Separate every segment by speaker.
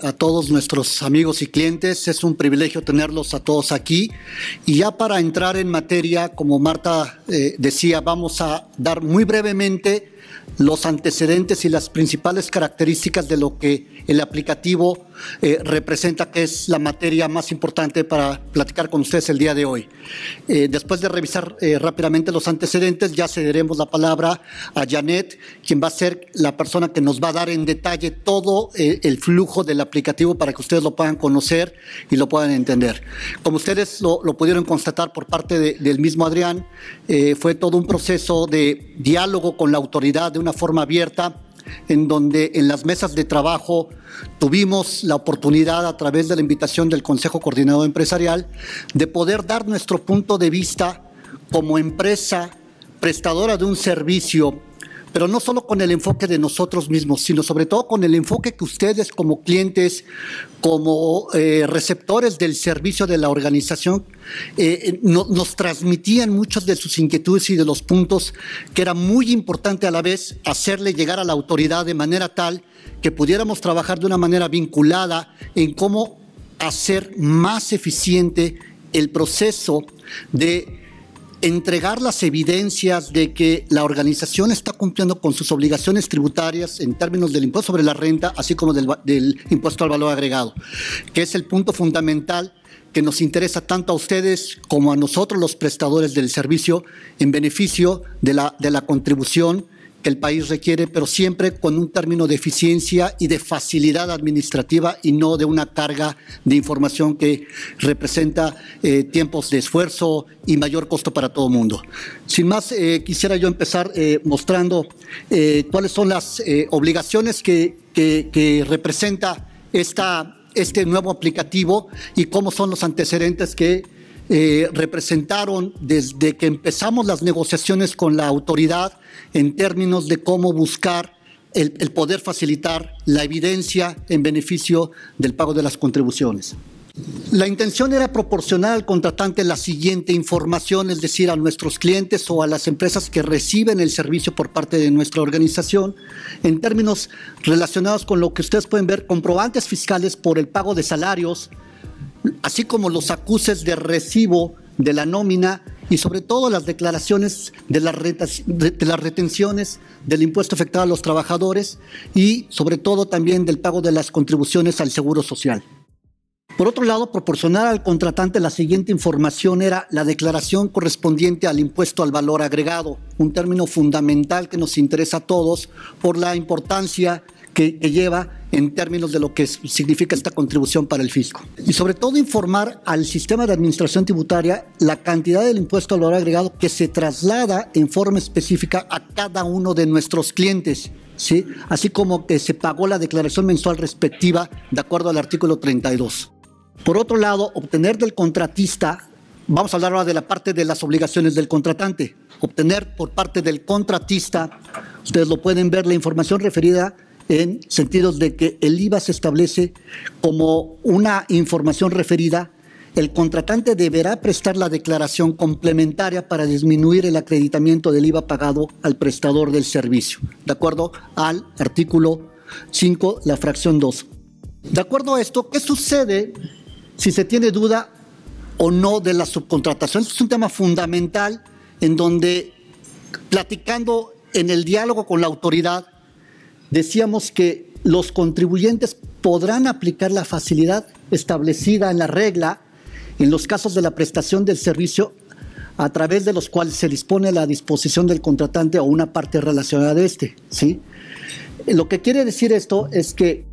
Speaker 1: a todos nuestros amigos y clientes. Es un privilegio tenerlos a todos aquí. Y ya para entrar en materia, como Marta decía, vamos a dar muy brevemente los antecedentes y las principales características de lo que el aplicativo representa, que es la materia más importante para platicar con ustedes el día de hoy. Después de revisar rápidamente los antecedentes, ya cederemos la palabra a Janet, quien va a ser la persona que nos va a dar en detalle todo el flujo del aplicativo para que ustedes lo puedan conocer y lo puedan entender. Como ustedes lo pudieron constatar por parte del mismo Adrián, fue todo un proceso de diálogo con la autoridad de una forma abierta, en donde en las mesas de trabajo tuvimos la oportunidad, a través de la invitación del Consejo Coordinador Empresarial, de poder dar nuestro punto de vista como empresa prestadora de un servicio, pero no solo con el enfoque de nosotros mismos, sino sobre todo con el enfoque que ustedes como clientes, como receptores del servicio de la organización, nos transmitían muchas de sus inquietudes y de los puntos que era muy importante a la vez hacerle llegar a la autoridad de manera tal que pudiéramos trabajar de una manera vinculada en cómo hacer más eficiente el proceso de entregar las evidencias de que la organización está cumpliendo con sus obligaciones tributarias en términos del impuesto sobre la renta, así como del impuesto al valor agregado, que es el punto fundamental que nos interesa tanto a ustedes como a nosotros, los prestadores del servicio, en beneficio de la contribución que el país requiere, pero siempre con un término de eficiencia y de facilidad administrativa y no de una carga de información que representa tiempos de esfuerzo y mayor costo para todo el mundo. Sin más, quisiera yo empezar mostrando cuáles son las obligaciones que representa este nuevo aplicativo y cómo son los antecedentes que representaron desde que empezamos las negociaciones con la autoridad en términos de cómo buscar el poder facilitar la evidencia en beneficio del pago de las contribuciones. La intención era proporcionar al contratante la siguiente información, es decir, a nuestros clientes o a las empresas que reciben el servicio por parte de nuestra organización, en términos relacionados con lo que ustedes pueden ver: comprobantes fiscales por el pago de salarios, así como los acuses de recibo de la nómina y sobre todo las declaraciones de las retenciones del impuesto afectado a los trabajadores y sobre todo también del pago de las contribuciones al Seguro Social. Por otro lado, proporcionar al contratante la siguiente información era la declaración correspondiente al impuesto al valor agregado, un término fundamental que nos interesa a todos por la importancia que lleva en términos de lo que significa esta contribución para el fisco. Y sobre todo informar al sistema de administración tributaria la cantidad del impuesto al valor agregado que se traslada en forma específica a cada uno de nuestros clientes, ¿sí? Así como que se pagó la declaración mensual respectiva de acuerdo al artículo 32. Por otro lado, obtener del contratista, vamos a hablar ahora de la parte de las obligaciones del contratante, obtener por parte del contratista, ustedes lo pueden ver, la información referida en sentidos de que el IVA se establece como una información referida. El contratante deberá prestar la declaración complementaria para disminuir el acreditamiento del IVA pagado al prestador del servicio, de acuerdo al artículo 5, la fracción 2. De acuerdo a esto, ¿qué sucede si se tiene duda o no de la subcontratación? Este es un tema fundamental en donde, platicando en el diálogo con la autoridad, decíamos que los contribuyentes podrán aplicar la facilidad establecida en la regla en los casos de la prestación del servicio a través de los cuales se dispone la disposición del contratante o una parte relacionada de este, ¿sí? Lo que quiere decir esto es que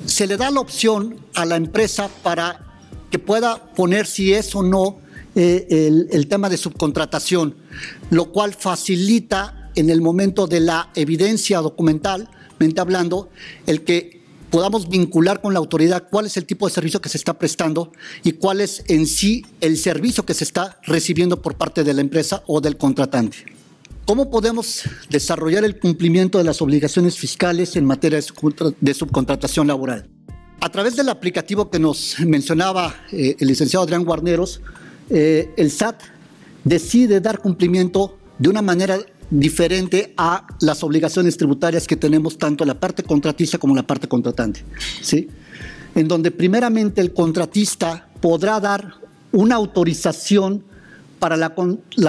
Speaker 1: se le da la opción a la empresa para que pueda poner si es o no el tema de subcontratación, lo cual facilita en el momento de la evidencia documental, hablando, el que podamos vincular con la autoridad cuál es el tipo de servicio que se está prestando y cuál es en sí el servicio que se está recibiendo por parte de la empresa o del contratante. ¿Cómo podemos desarrollar el cumplimiento de las obligaciones fiscales en materia de subcontratación laboral? A través del aplicativo que nos mencionaba el licenciado Adrián Guarneros, el SAT decide dar cumplimiento de una manera diferente a las obligaciones tributarias que tenemos tanto la parte contratista como la parte contratante, ¿sí? en donde primeramente el contratista podrá dar una autorización para la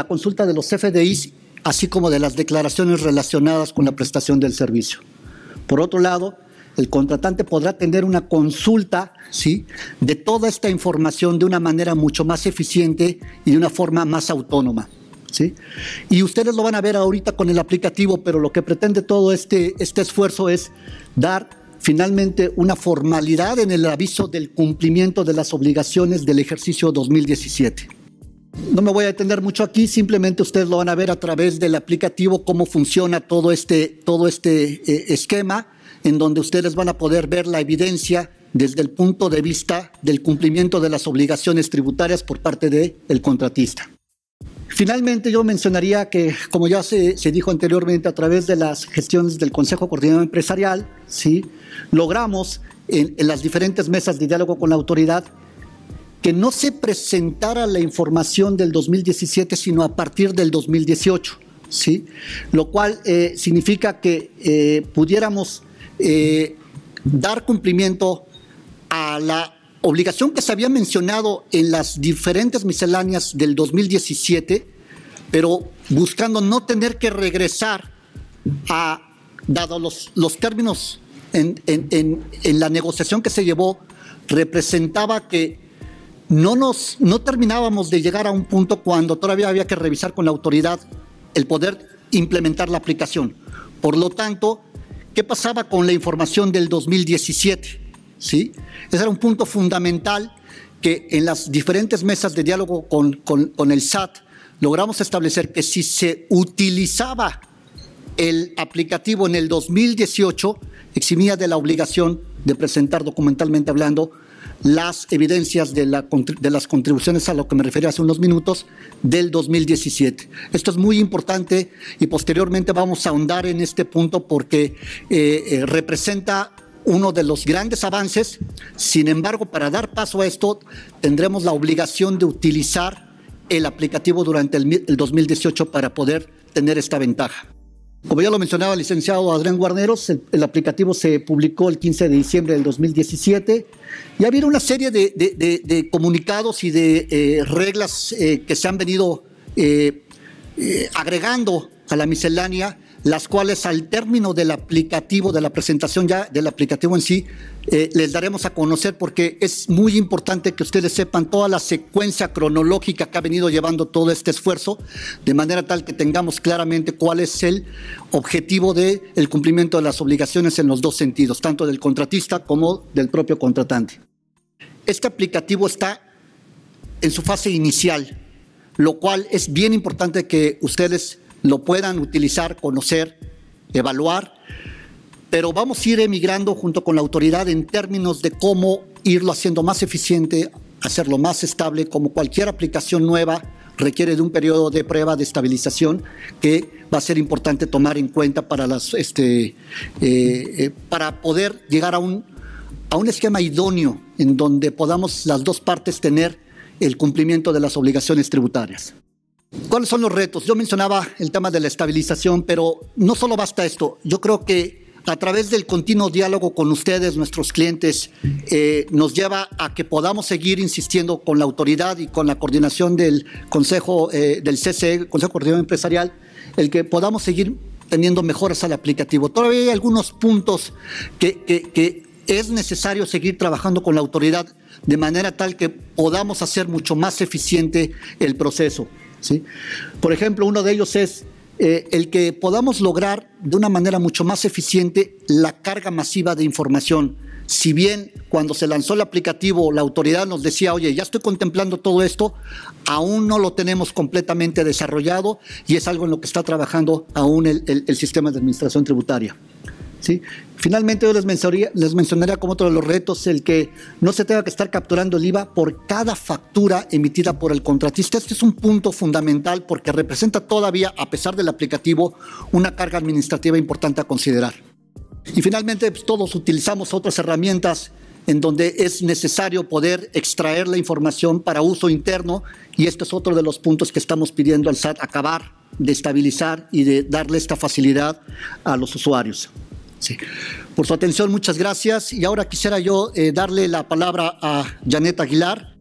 Speaker 1: consulta de los CFDIs, así como de las declaraciones relacionadas con la prestación del servicio. Por otro lado, el contratante podrá tener una consulta, ¿sí?, de toda esta información de una manera mucho más eficiente y de una forma más autónoma, ¿sí? Y ustedes lo van a ver ahorita con el aplicativo, pero lo que pretende todo este esfuerzo es dar finalmente una formalidad en el aviso del cumplimiento de las obligaciones del ejercicio 2017. No me voy a detener mucho aquí, simplemente ustedes lo van a ver a través del aplicativo cómo funciona todo este esquema, en donde ustedes van a poder ver la evidencia desde el punto de vista del cumplimiento de las obligaciones tributarias por parte del contratista. Finalmente, yo mencionaría que, como ya se dijo anteriormente, a través de las gestiones del Consejo Coordinador Empresarial, ¿sí?, logramos en las diferentes mesas de diálogo con la autoridad que no se presentara la información del 2017, sino a partir del 2018, ¿sí? Lo cual significa que pudiéramos dar cumplimiento a la obligación que se había mencionado en las diferentes misceláneas del 2017, pero buscando no tener que regresar dado los términos en la negociación que se llevó, representaba que no terminábamos de llegar a un punto cuando todavía había que revisar con la autoridad el poder implementar la aplicación. Por lo tanto, ¿qué pasaba con la información del 2017? ¿Sí? Ese era un punto fundamental que en las diferentes mesas de diálogo con el SAT logramos establecer que si se utilizaba el aplicativo en el 2018, eximía de la obligación de presentar documentalmente hablando las evidencias de las contribuciones, a lo que me refería hace unos minutos, del 2017. Esto es muy importante y posteriormente vamos a ahondar en este punto porque representa uno de los grandes avances. Sin embargo, para dar paso a esto, tendremos la obligación de utilizar el aplicativo durante el 2018 para poder tener esta ventaja. Como ya lo mencionaba el licenciado Adrián Guarneros, el aplicativo se publicó el 15 de diciembre del 2017 y ha habido una serie de comunicados y de reglas que se han venido agregando a la miscelánea, las cuales al término del aplicativo, de la presentación ya del aplicativo en sí, les daremos a conocer, porque es muy importante que ustedes sepan toda la secuencia cronológica que ha venido llevando todo este esfuerzo, de manera tal que tengamos claramente cuál es el objetivo del cumplimiento de las obligaciones en los dos sentidos, tanto del contratista como del propio contratante. Este aplicativo está en su fase inicial, lo cual es bien importante que ustedes lo puedan utilizar, conocer, evaluar, pero vamos a ir emigrando junto con la autoridad en términos de cómo irlo haciendo más eficiente, hacerlo más estable. Como cualquier aplicación nueva requiere de un periodo de prueba, de estabilización, que va a ser importante tomar en cuenta para para poder llegar a un esquema idóneo en donde podamos las dos partes tener el cumplimiento de las obligaciones tributarias. ¿Cuáles son los retos? Yo mencionaba el tema de la estabilización, pero no solo basta esto. Yo creo que a través del continuo diálogo con ustedes, nuestros clientes, nos lleva a que podamos seguir insistiendo con la autoridad y con la coordinación del Consejo, del CCE, Consejo Coordinador Empresarial, el que podamos seguir teniendo mejoras al aplicativo. Todavía hay algunos puntos que es necesario seguir trabajando con la autoridad de manera tal que podamos hacer mucho más eficiente el proceso, ¿sí? Por ejemplo, uno de ellos es el que podamos lograr de una manera mucho más eficiente la carga masiva de información. Si bien cuando se lanzó el aplicativo la autoridad nos decía, oye, ya estoy contemplando todo esto, aún no lo tenemos completamente desarrollado y es algo en lo que está trabajando aún el sistema de administración tributaria, ¿sí? Finalmente, yo les mencionaría como otro de los retos el que no se tenga que estar capturando el IVA por cada factura emitida por el contratista. Este es un punto fundamental porque representa todavía, a pesar del aplicativo, una carga administrativa importante a considerar. Y finalmente, pues, todos utilizamos otras herramientas en donde es necesario poder extraer la información para uso interno, y este es otro de los puntos que estamos pidiendo al SAT, acabar de estabilizar y de darle esta facilidad a los usuarios. Sí. Por su atención, muchas gracias. Y ahora quisiera yo darle la palabra a Janet Aguilar,